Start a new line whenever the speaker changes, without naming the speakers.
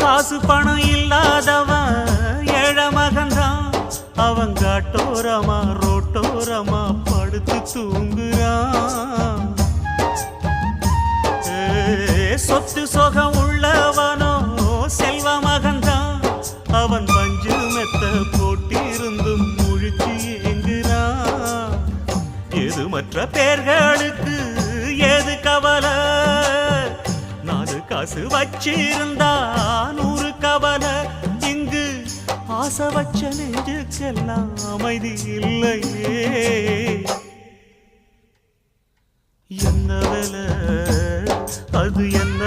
காசு பணம் இல்லாதவன் ஏழை மகன்தான். அவன் காட்டோரமா ரோட்டோரமா படுத்து தூங்குறான். சொத்து சொகம் உள்ளவனோ செல்வ மகன்தான். அவன் பஞ்சு மெத்த போட்டிருந்தும் முழிச்சு ஏங்குறான். எது மற்ற பேர்களுக்கு ஏது கவலை? 4 காசு வச்சிருந்தா 100 கவலை. இங்கு ஆசை வச்ச நெஞ்சுக்கெல்லாம் அமைதி இல்லையே. என்ன வேலை அது என்ன